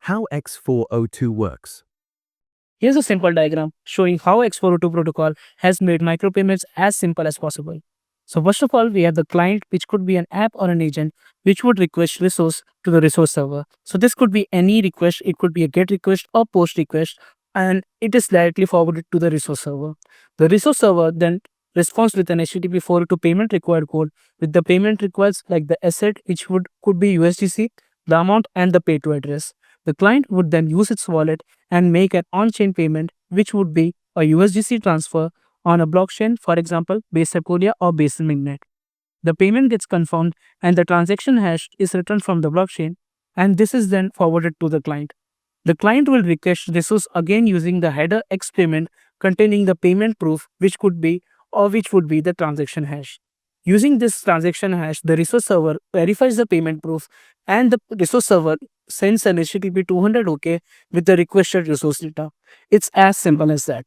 How X402 works. Here's a simple diagram showing how X402 protocol has made micropayments as simple as possible. So first of all, we have the client, which could be an app or an agent, which would request resource to the resource server. So this could be any request. It could be a GET request or POST request, and it is directly forwarded to the resource server. The resource server then responds with an HTTP 402 payment required code with the payment requests like the asset, which could be USDC, the amount, and the pay to address. The client would then use its wallet and make an on-chain payment, which would be a USDC transfer on a blockchain, for example, Base Sequoia or Base Mainnet. The payment gets confirmed and the transaction hash is returned from the blockchain, and this is then forwarded to the client. The client will request resource again using the header X payment containing the payment proof, which could be or which would be the transaction hash. Using this transaction hash, the resource server verifies the payment proof and the resource server sends an HTTP 200 OK with the requested resource data. It's as simple as that.